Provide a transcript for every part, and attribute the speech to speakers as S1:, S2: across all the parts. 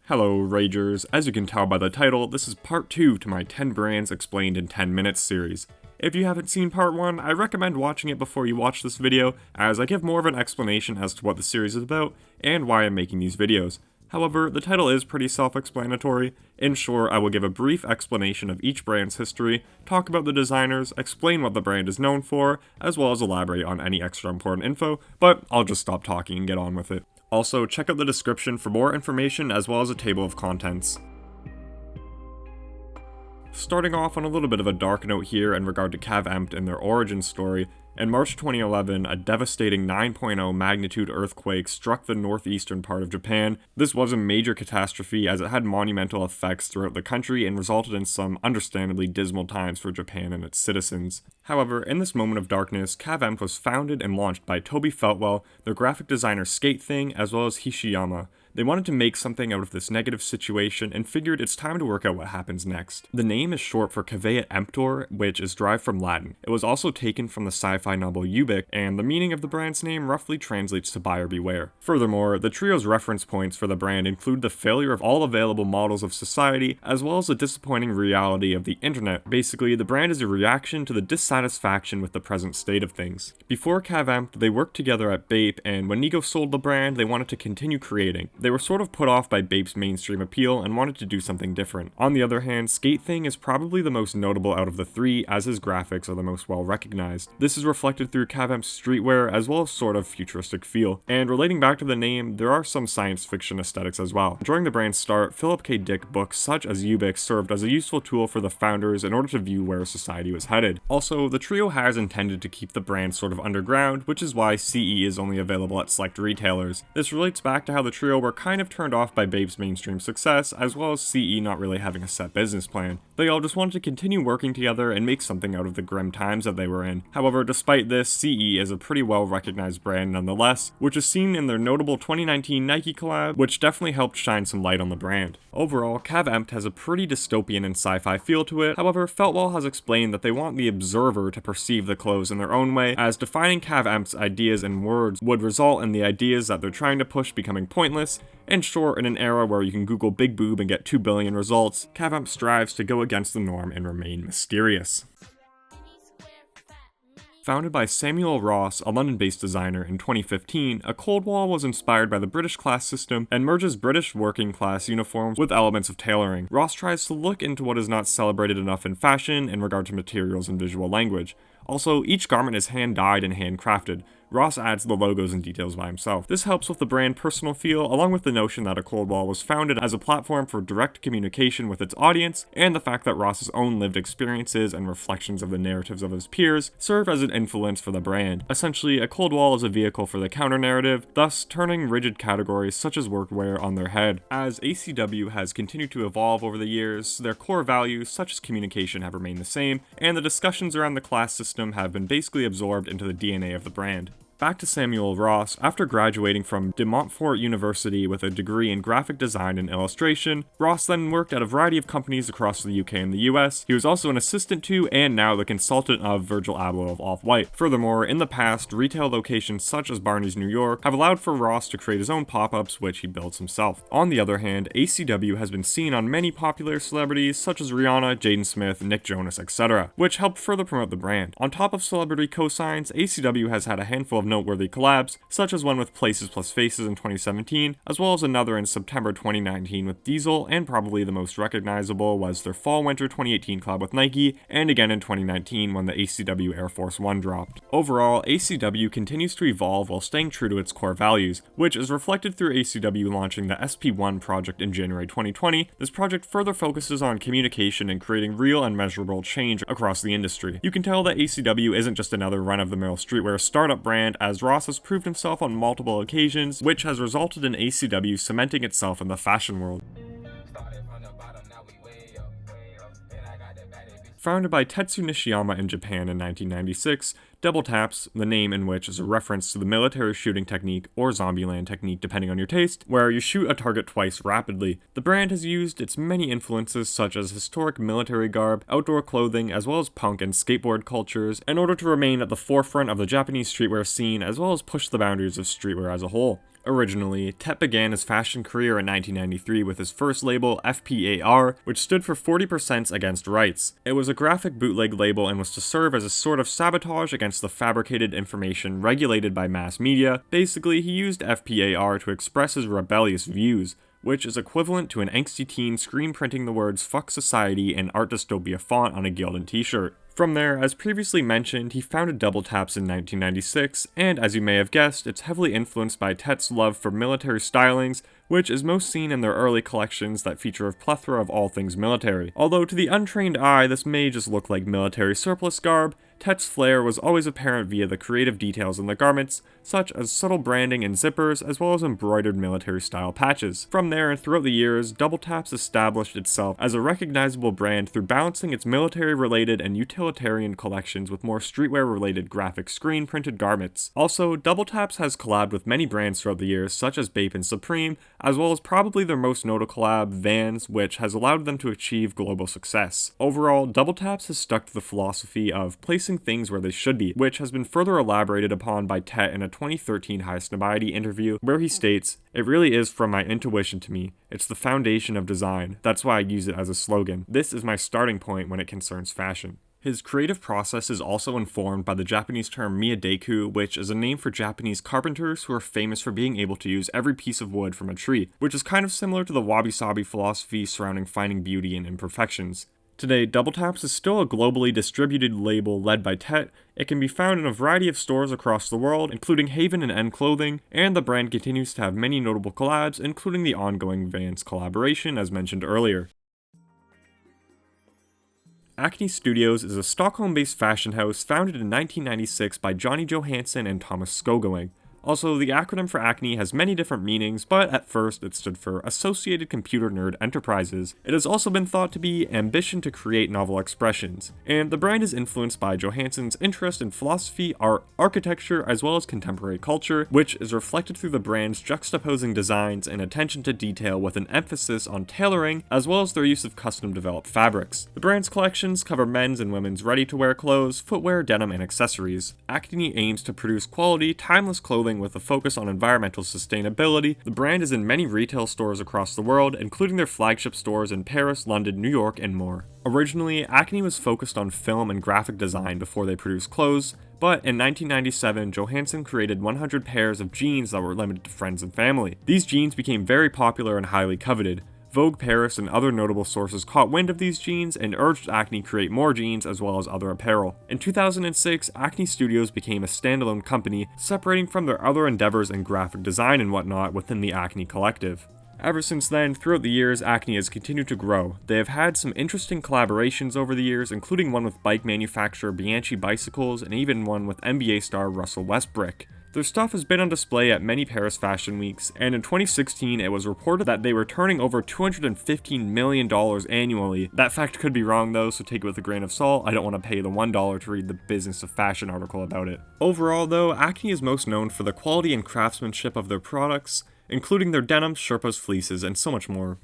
S1: Hello Ragers, as you can tell by the title, this is part 2 to my 10 brands explained in 10 minutes series. If you haven't seen part 1, I recommend watching it before you watch this video, as I give more of an explanation as to what the series is about, and why I'm making these videos. However, the title is pretty self-explanatory. In short, I will give a brief explanation of each brand's history, talk about the designers, explain what the brand is known for, as well as elaborate on any extra important info, but I'll just stop talking and get on with it. Also, check out the description for more information as well as a table of contents. Starting off on a little bit of a dark note here in regard to Cav Empt and their origin story, in March 2011, a devastating 9.0 magnitude earthquake struck the northeastern part of Japan. This was a major catastrophe as it had monumental effects throughout the country and resulted in some understandably dismal times for Japan and its citizens. However, in this moment of darkness, Cav Empt was founded and launched by Toby Feltwell, their graphic designer Skate Thing, as well as Hishiyama. They wanted to make something out of this negative situation and figured it's time to work out what happens next. The name is short for Caveat Emptor, which is derived from Latin. It was also taken from the sci-fi novel Ubik, and the meaning of the brand's name roughly translates to buyer beware. Furthermore, the trio's reference points for the brand include the failure of all available models of society, as well as the disappointing reality of the internet. Basically, the brand is a reaction to the dissatisfaction with the present state of things. Before Cav Empt, they worked together at Bape, and when Nigo sold the brand, they wanted to continue creating. They were sort of put off by Bape's mainstream appeal and wanted to do something different. On the other hand, Skate Thing is probably the most notable out of the three, as his graphics are the most well recognized. This is reflected through Cav Empt's streetwear as well as sort of futuristic feel. And relating back to the name, there are some science fiction aesthetics as well. During the brand's start, Philip K. Dick books such as Ubik served as a useful tool for the founders in order to view where society was headed. Also, the trio has intended to keep the brand sort of underground, which is why CE is only available at select retailers. This relates back to how the trio were kind of turned off by Bape's mainstream success, as well as CE not really having a set business plan. They all just wanted to continue working together and make something out of the grim times that they were in. However, despite this, CE is a pretty well recognized brand nonetheless, which is seen in their notable 2019 Nike collab, which definitely helped shine some light on the brand. Overall, Cav Empt has a pretty dystopian and sci-fi feel to it. However, Feltwell has explained that they want the observer to perceive the clothes in their own way, as defining Cav Empt's ideas and words would result in the ideas that they're trying to push becoming pointless. In short, in an era where you can Google big boob and get 2 billion results, Cav Empt strives to go against the norm and remain mysterious. Founded by Samuel Ross, a London-based designer, in 2015, a cold wall was inspired by the British class system and merges British working class uniforms with elements of tailoring. Ross tries to look into what is not celebrated enough in fashion in regard to materials and visual language. Also, each garment is hand-dyed and handcrafted. Ross adds the logos and details by himself. This helps with the brand personal feel, along with the notion that a cold wall was founded as a platform for direct communication with its audience, and the fact that Ross's own lived experiences and reflections of the narratives of his peers serve as an influence for the brand. Essentially, a cold wall is a vehicle for the counter-narrative, thus turning rigid categories such as workwear on their head. As ACW has continued to evolve over the years, their core values, such as communication, have remained the same, and the discussions around the class system have been basically absorbed into the DNA of the brand. Back to Samuel Ross, after graduating from De Montfort University with a degree in graphic design and illustration, Ross then worked at a variety of companies across the UK and the US. He was also an assistant to, and now the consultant of, Virgil Abloh of Off-White. Furthermore, in the past, retail locations such as Barney's New York have allowed for Ross to create his own pop-ups, which he builds himself. On the other hand, ACW has been seen on many popular celebrities such as Rihanna, Jaden Smith, Nick Jonas, etc., which helped further promote the brand. On top of celebrity cosigns, ACW has had a handful of noteworthy collabs, such as one with Places Plus Faces in 2017, as well as another in September 2019 with Diesel, and probably the most recognizable was their Fall-Winter 2018 collab with Nike, and again in 2019 when the ACW Air Force One dropped. Overall, ACW continues to evolve while staying true to its core values, which is reflected through ACW launching the SP1 project in January 2020. This project further focuses on communication and creating real and measurable change across the industry. You can tell that ACW isn't just another run-of-the-mill streetwear startup brand, as Ross has proved himself on multiple occasions, which has resulted in ACW cementing itself in the fashion world. Founded by Tetsu Nishiyama in Japan in 1996, WTAPS, the name in which is a reference to the military shooting technique or Zombieland technique depending on your taste, where you shoot a target twice rapidly. The brand has used its many influences such as historic military garb, outdoor clothing, as well as punk and skateboard cultures in order to remain at the forefront of the Japanese streetwear scene as well as push the boundaries of streetwear as a whole. Originally, Tet began his fashion career in 1993 with his first label, FPAR, which stood for 40% Against Rights. It was a graphic bootleg label and was to serve as a sort of sabotage against the fabricated information regulated by mass media. Basically, he used FPAR to express his rebellious views, which is equivalent to an angsty teen screen printing the words "fuck society" in art dystopia font on a Gildan t-shirt. From there, as previously mentioned, he founded WTAPS in 1996, and as you may have guessed, it's heavily influenced by Tet's love for military stylings, which is most seen in their early collections that feature a plethora of all things military. Although to the untrained eye, this may just look like military surplus garb, Tet's flair was always apparent via the creative details in the garments, such as subtle branding and zippers, as well as embroidered military-style patches. From there, and throughout the years, WTAPS established itself as a recognizable brand through balancing its military-related and utilitarian collections with more streetwear-related graphic screen-printed garments. Also, WTAPS has collabed with many brands throughout the years, such as Bape and Supreme, as well as probably their most notable collab, Vans, which has allowed them to achieve global success. Overall, WTAPS has stuck to the philosophy of placing things where they should be, which has been further elaborated upon by Tet in a 2013 Highsnobiety interview, where he states, "It really is from my intuition to me. It's the foundation of design. That's why I use it as a slogan. This is my starting point when it concerns fashion." His creative process is also informed by the Japanese term miyadeku, which is a name for Japanese carpenters who are famous for being able to use every piece of wood from a tree, which is kind of similar to the wabi-sabi philosophy surrounding finding beauty in imperfections. Today, WTAPS is still a globally distributed label led by Tet. It can be found in a variety of stores across the world, including Haven and End Clothing, and the brand continues to have many notable collabs, including the ongoing Vans collaboration as mentioned earlier. Acne Studios is a Stockholm-based fashion house founded in 1996 by Johnny Johansson and Thomas Skogeling. Also, the acronym for Acne has many different meanings, but at first it stood for Associated Computer Nerd Enterprises. It has also been thought to be ambition to create novel expressions, and the brand is influenced by Johansson's interest in philosophy, art, architecture, as well as contemporary culture, which is reflected through the brand's juxtaposing designs and attention to detail with an emphasis on tailoring, as well as their use of custom-developed fabrics. The brand's collections cover men's and women's ready-to-wear clothes, footwear, denim, and accessories. Acne aims to produce quality, timeless clothing with a focus on environmental sustainability. The brand is in many retail stores across the world, including their flagship stores in Paris, London, New York, and more. Originally, Acne was focused on film and graphic design before they produced clothes, but in 1997, Johansson created 100 pairs of jeans that were limited to friends and family. These jeans became very popular and highly coveted. Vogue Paris and other notable sources caught wind of these jeans and urged Acne create more jeans as well as other apparel. In 2006, Acne Studios became a standalone company, separating from their other endeavors in graphic design and whatnot within the Acne collective. Ever since then, throughout the years, Acne has continued to grow. They have had some interesting collaborations over the years, including one with bike manufacturer Bianchi Bicycles and even one with NBA star Russell Westbrook. Their stuff has been on display at many Paris fashion weeks, and in 2016 it was reported that they were turning over $215 million annually. That fact could be wrong though, so take it with a grain of salt. I don't want to pay the $1 to read the Business of Fashion article about it. Overall though, Acne is most known for the quality and craftsmanship of their products, including their denim, sherpas, fleeces, and so much more.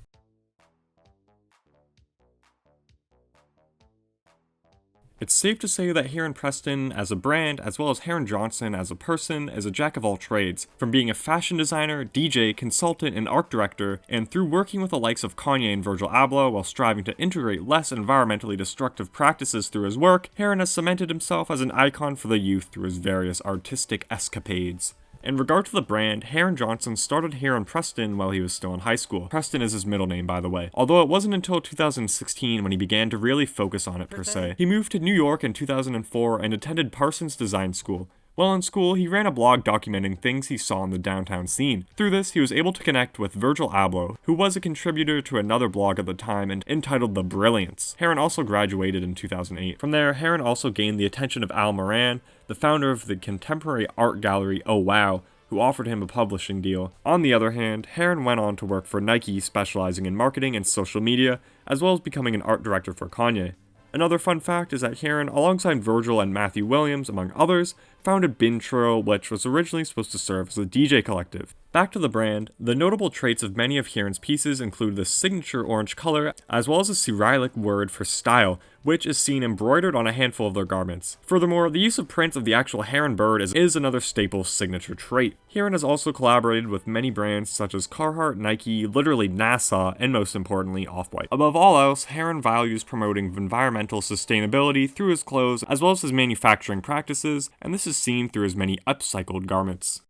S1: It's safe to say that Heron Preston as a brand, as well as Heron Johnson as a person, is a jack of all trades, from being a fashion designer, DJ, consultant, and art director, and through working with the likes of Kanye and Virgil Abloh while striving to integrate less environmentally destructive practices through his work, Heron has cemented himself as an icon for the youth through his various artistic escapades. In regard to the brand, Heron Johnson started Heron Preston while he was still in high school. Preston is his middle name, by the way. Although it wasn't until 2016 when he began to really focus on it per se. He moved to New York in 2004 and attended Parsons Design School. While in school, he ran a blog documenting things he saw in the downtown scene. Through this, he was able to connect with Virgil Abloh, who was a contributor to another blog at the time and entitled The Brilliance. Heron also graduated in 2008. From there, Heron also gained the attention of Al Moran, the founder of the contemporary art gallery Oh Wow, who offered him a publishing deal. On the other hand, Heron went on to work for Nike, specializing in marketing and social media, as well as becoming an art director for Kanye. Another fun fact is that Heron, alongside Virgil and Matthew Williams, among others, founded Bintro, which was originally supposed to serve as a DJ collective. Back to the brand, the notable traits of many of Heron's pieces include the signature orange color, as well as a Cyrillic word for style, which is seen embroidered on a handful of their garments. Furthermore, the use of prints of the actual heron bird is another staple signature trait. Heron has also collaborated with many brands such as Carhartt, Nike, literally NASA, and most importantly, Off-White. Above all else, Heron values promoting environmental sustainability through his clothes as well as his manufacturing practices, and this is seen through his many upcycled garments.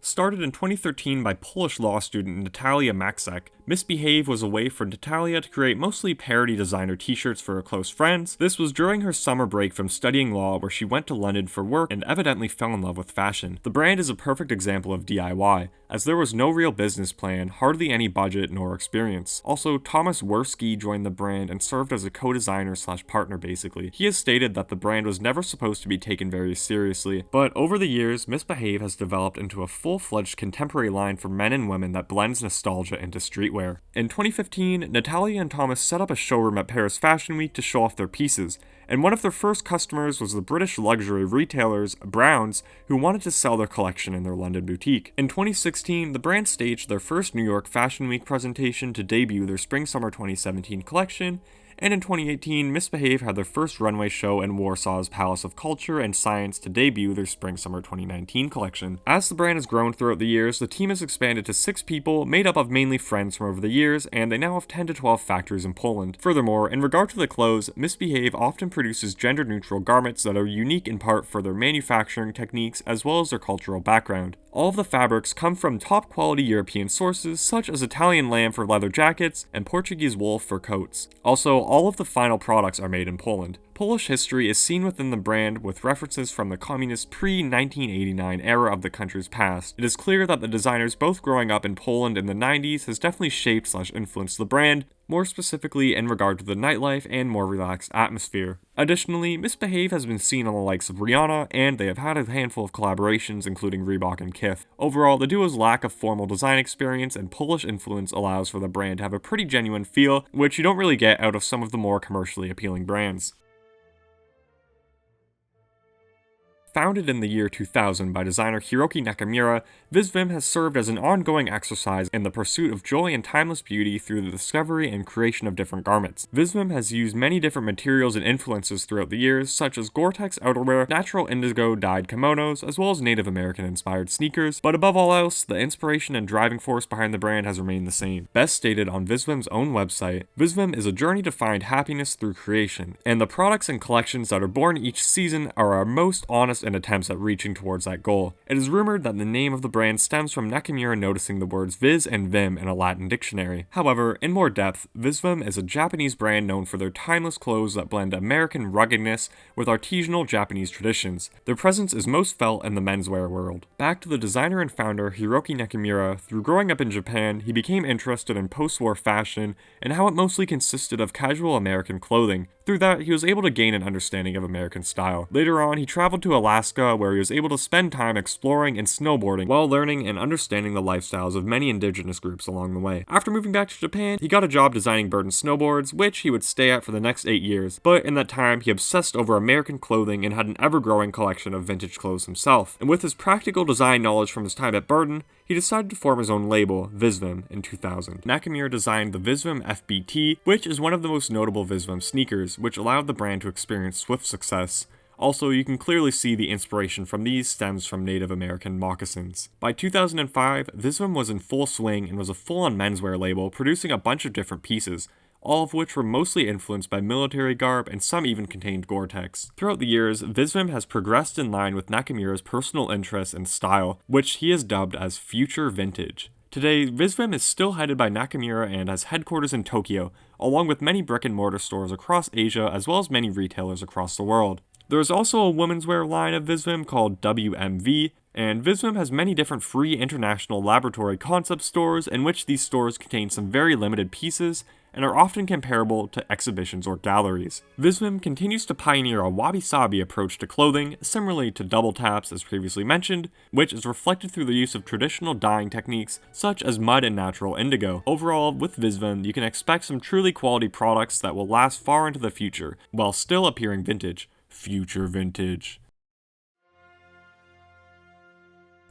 S1: Started in 2013 by Polish law student Natalia Maksek, Misbhv was a way for Natalia to create mostly parody designer t-shirts for her close friends. This was during her summer break from studying law, where she went to London for work and evidently fell in love with fashion. The brand is a perfect example of DIY, as there was no real business plan, hardly any budget nor experience. Also, Thomas Werski joined the brand and served as a co-designer / partner basically. He has stated that the brand was never supposed to be taken very seriously, but over the years, Misbhv has developed into a full-fledged contemporary line for men and women that blends nostalgia into streetwear. In 2015, Natalia and Thomas set up a showroom at Paris Fashion Week to show off their pieces, and one of their first customers was the British luxury retailers, Browns, who wanted to sell their collection in their London boutique. In 2016, the brand staged their first New York Fashion Week presentation to debut their Spring-Summer 2017 collection, and in 2018, Misbhv had their first runway show in Warsaw's Palace of Culture and Science to debut their Spring-Summer 2019 collection. As the brand has grown throughout the years, the team has expanded to 6 people, made up of mainly friends from over the years, and they now have 10 to 12 factories in Poland. Furthermore, in regard to the clothes, Misbhv often produces gender-neutral garments that are unique in part for their manufacturing techniques as well as their cultural background. All of the fabrics come from top-quality European sources, such as Italian lamb for leather jackets and Portuguese wool for coats. Also, all of the final products are made in Poland. Polish history is seen within the brand with references from the communist pre-1989 era of the country's past. It is clear that the designers both growing up in Poland in the 90s has definitely shaped / influenced the brand, more specifically in regard to the nightlife and more relaxed atmosphere. Additionally, Misbhv has been seen on the likes of Rihanna, and they have had a handful of collaborations including Reebok and Kith. Overall, the duo's lack of formal design experience and Polish influence allows for the brand to have a pretty genuine feel, which you don't really get out of some of the more commercially appealing brands. Founded in the year 2000 by designer Hiroki Nakamura, Visvim has served as an ongoing exercise in the pursuit of joy and timeless beauty through the discovery and creation of different garments. Visvim has used many different materials and influences throughout the years, such as Gore-Tex outerwear, natural indigo dyed kimonos, as well as Native American inspired sneakers, but above all else, the inspiration and driving force behind the brand has remained the same. Best stated on Visvim's own website, Visvim is a journey to find happiness through creation, and the products and collections that are born each season are our most honest and attempts at reaching towards that goal. It is rumored that the name of the brand stems from Nakamura noticing the words Viz and Vim in a Latin dictionary. However, in more depth, Visvim is a Japanese brand known for their timeless clothes that blend American ruggedness with artisanal Japanese traditions. Their presence is most felt in the menswear world. Back to the designer and founder Hiroki Nakamura, through growing up in Japan, he became interested in post-war fashion and how it mostly consisted of casual American clothing. Through that, he was able to gain an understanding of American style. Later on, he traveled to Alaska, where he was able to spend time exploring and snowboarding while learning and understanding the lifestyles of many indigenous groups along the way. After moving back to Japan, he got a job designing Burton snowboards, which he would stay at for the next 8 years, but in that time, he obsessed over American clothing and had an ever-growing collection of vintage clothes himself. And with his practical design knowledge from his time at Burton, he decided to form his own label, Visvim, in 2000. Nakamura designed the Visvim FBT, which is one of the most notable Visvim sneakers, which allowed the brand to experience swift success. Also, you can clearly see the inspiration from these stems from Native American moccasins. By 2005, Visvim was in full swing and was a full-on menswear label, producing a bunch of different pieces, all of which were mostly influenced by military garb and some even contained Gore-Tex. Throughout the years, Visvim has progressed in line with Nakamura's personal interests and style, which he has dubbed as future vintage. Today, Visvim is still headed by Nakamura and has headquarters in Tokyo, along with many brick-and-mortar stores across Asia as well as many retailers across the world. There is also a women's wear line of Visvim called WMV, and Visvim has many different free international laboratory concept stores in which these stores contain some very limited pieces and are often comparable to exhibitions or galleries. Visvim continues to pioneer a wabi-sabi approach to clothing, similarly to WTAPS as previously mentioned, which is reflected through the use of traditional dyeing techniques such as mud and natural indigo. Overall, with Visvim, you can expect some truly quality products that will last far into the future, while still appearing vintage. future vintage.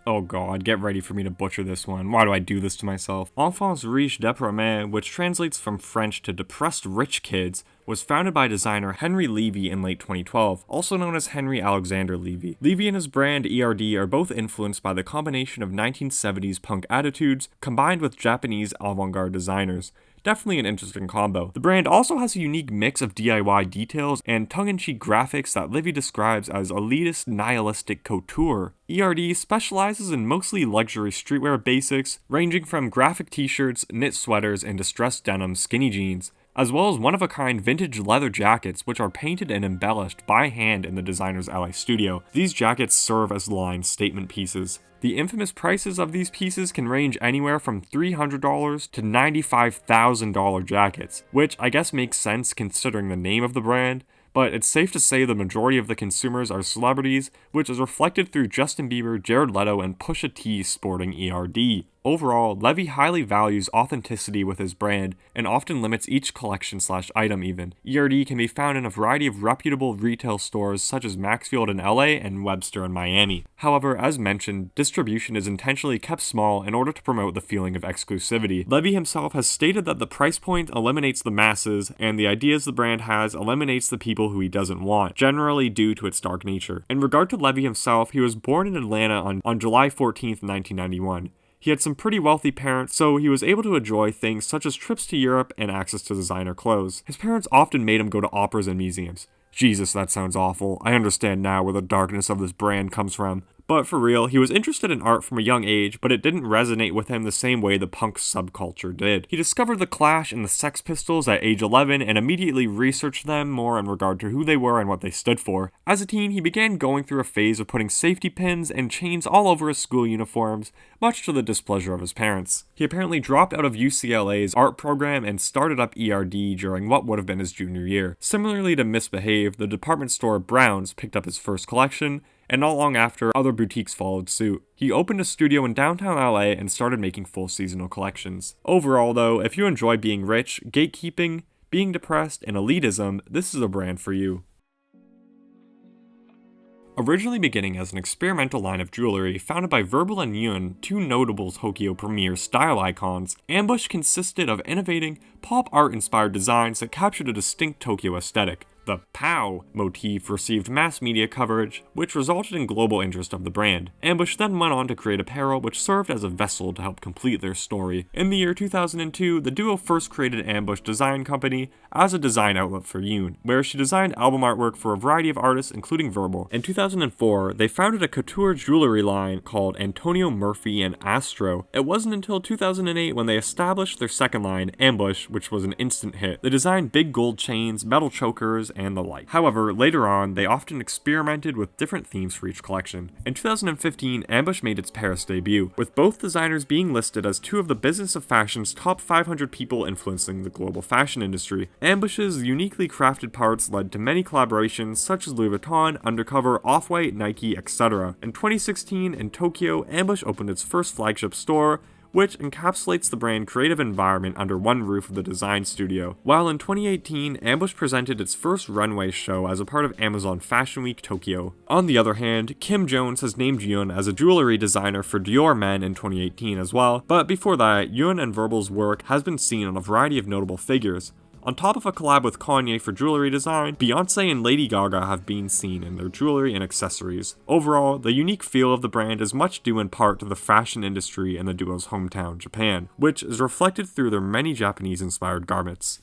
S1: Oh god, get ready for me to butcher this one. Why do I do this to myself? Enfants riches déprimés, which translates from French to depressed rich kids, was founded by designer Henry Levy in late 2012, also known as Henry Alexander Levy. Levy and his brand ERD are both influenced by the combination of 1970s punk attitudes combined with Japanese avant-garde designers. Definitely an interesting combo. The brand also has a unique mix of DIY details and tongue-in-cheek graphics that Livy describes as elitist nihilistic couture. ERD specializes in mostly luxury streetwear basics, ranging from graphic t-shirts, knit sweaters, and distressed denim skinny jeans, as well as one-of-a-kind vintage leather jackets which are painted and embellished by hand in the designer's LA studio. These jackets serve as line statement pieces. The infamous prices of these pieces can range anywhere from $300 to $95,000 jackets, which I guess makes sense considering the name of the brand, but it's safe to say the majority of the consumers are celebrities, which is reflected through Justin Bieber, Jared Leto, and Pusha T sporting ERD. Overall, Levy highly values authenticity with his brand and often limits each collection/item even. ERD can be found in a variety of reputable retail stores such as Maxfield in LA and Webster in Miami. However, as mentioned, distribution is intentionally kept small in order to promote the feeling of exclusivity. Levy himself has stated that the price point eliminates the masses and the ideas the brand has eliminates the people who he doesn't want, generally due to its dark nature. In regard to Levy himself, he was born in Atlanta on July 14th, 1991. He had some pretty wealthy parents, so he was able to enjoy things such as trips to Europe and access to designer clothes. His parents often made him go to operas and museums. Jesus, that sounds awful. I understand now where the darkness of this brand comes from. But for real, he was interested in art from a young age, but it didn't resonate with him the same way the punk subculture did. He discovered the Clash and the Sex Pistols at age 11 and immediately researched them more in regard to who they were and what they stood for. As a teen, he began going through a phase of putting safety pins and chains all over his school uniforms, much to the displeasure of his parents. He apparently dropped out of UCLA's art program and started up ERD during what would have been his junior year. Similarly to Misbhv, the department store Browns picked up his first collection, and not long after, other boutiques followed suit. He opened a studio in downtown LA and started making full seasonal collections. Overall though, if you enjoy being rich, gatekeeping, being depressed, and elitism, this is a brand for you. Originally beginning as an experimental line of jewelry founded by Verbal and Yun, two notable Tokyo premier style icons, Ambush consisted of innovating, pop art-inspired designs that captured a distinct Tokyo aesthetic. The POW motif received mass media coverage, which resulted in global interest of the brand. Ambush then went on to create apparel which served as a vessel to help complete their story. In the year 2002, the duo first created Ambush Design Company as a design outlet for Yoon, where she designed album artwork for a variety of artists including Verbal. In 2004, they founded a couture jewelry line called Antonio Murphy and Astro. It wasn't until 2008 when they established their second line, Ambush, which was an instant hit. They designed big gold chains, metal chokers, and the like. However, later on, they often experimented with different themes for each collection. In 2015, Ambush made its Paris debut, with both designers being listed as two of the Business of Fashion's top 500 people influencing the global fashion industry. Ambush's uniquely crafted parts led to many collaborations such as Louis Vuitton, Undercover, Off-White, Nike, etc. In 2016, in Tokyo, Ambush opened its first flagship store, which encapsulates the brand creative environment under one roof of the design studio. While in 2018, Ambush presented its first runway show as a part of Amazon Fashion Week Tokyo. On the other hand, Kim Jones has named Yoon as a jewelry designer for Dior Men in 2018 as well, but before that, Yoon and Verbal's work has been seen on a variety of notable figures. On top of a collab with Kanye for jewelry design, Beyonce and Lady Gaga have been seen in their jewelry and accessories. Overall, the unique feel of the brand is much due in part to the fashion industry in the duo's hometown, Japan, which is reflected through their many Japanese-inspired garments.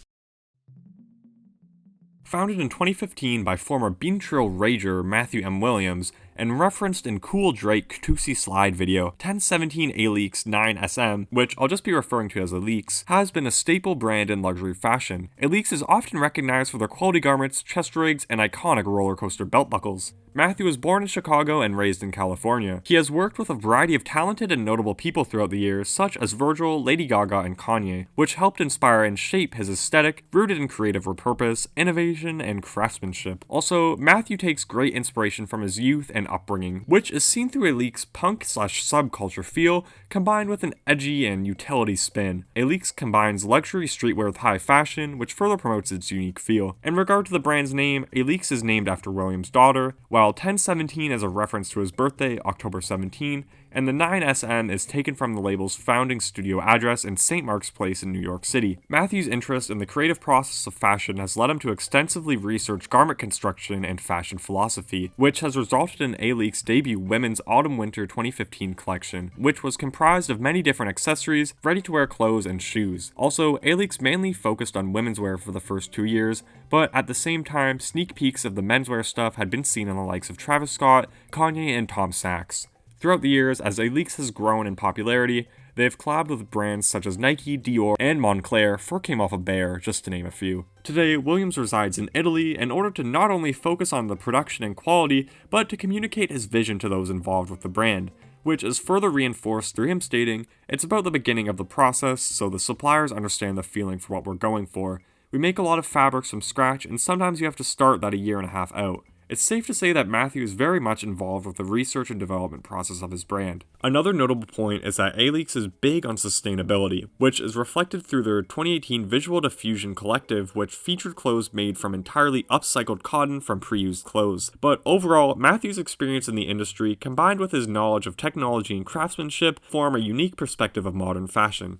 S1: Founded in 2015 by former Bean Trail rager Matthew M. Williams, and referenced in Cool Drake Tusi Slide video 1017 Alyx 9SM, which I'll just be referring to as Alyx, has been a staple brand in luxury fashion. Alyx is often recognized for their quality garments, chest rigs, and iconic roller coaster belt buckles. Matthew was born in Chicago and raised in California. He has worked with a variety of talented and notable people throughout the years, such as Virgil, Lady Gaga, and Kanye, which helped inspire and shape his aesthetic, rooted in creative repurpose, innovation, and craftsmanship. Also, Matthew takes great inspiration from his youth and upbringing, which is seen through Alyx's punk/subculture feel, combined with an edgy and utility spin. Alyx combines luxury streetwear with high fashion, which further promotes its unique feel. In regard to the brand's name, Alyx is named after William's daughter, while 1017 is a reference to his birthday, October 17, and the 9SM is taken from the label's founding studio address in St. Mark's Place in New York City. Matthew's interest in the creative process of fashion has led him to extensively research garment construction and fashion philosophy, which has resulted in Alyx's debut women's Autumn-Winter 2015 collection, which was comprised of many different accessories, ready-to-wear clothes, and shoes. Also, Alyx mainly focused on women's wear for the first 2 years, but at the same time, sneak peeks of the menswear stuff had been seen on the likes of Travis Scott, Kanye, and Tom Sachs. Throughout the years, as Alyx has grown in popularity, they have collabed with brands such as Nike, Dior, and Moncler, Fur Came Off a Bear, just to name a few. Today, Williams resides in Italy in order to not only focus on the production and quality, but to communicate his vision to those involved with the brand, which is further reinforced through him stating, "It's about the beginning of the process, so the suppliers understand the feeling for what we're going for. We make a lot of fabrics from scratch, and sometimes you have to start that a year and a half out." It's safe to say that Matthew is very much involved with the research and development process of his brand. Another notable point is that Alyx is big on sustainability, which is reflected through their 2018 Visual Diffusion Collective, which featured clothes made from entirely upcycled cotton from pre-used clothes. But overall, Matthew's experience in the industry, combined with his knowledge of technology and craftsmanship, form a unique perspective of modern fashion.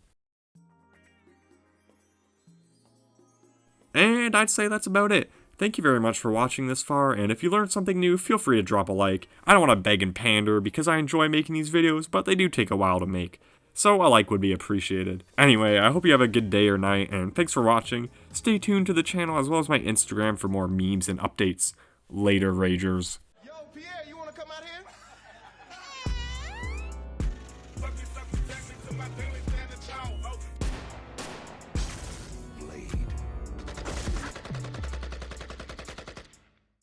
S1: And I'd say that's about it. Thank you very much for watching this far, and if you learned something new, feel free to drop a like. I don't want to beg and pander because I enjoy making these videos, but they do take a while to make, so a like would be appreciated. Anyway, I hope you have a good day or night, and thanks for watching. Stay tuned to the channel as well as my Instagram for more memes and updates. Later, Ragers.
S2: Yo, Pierre, you wanna come out here?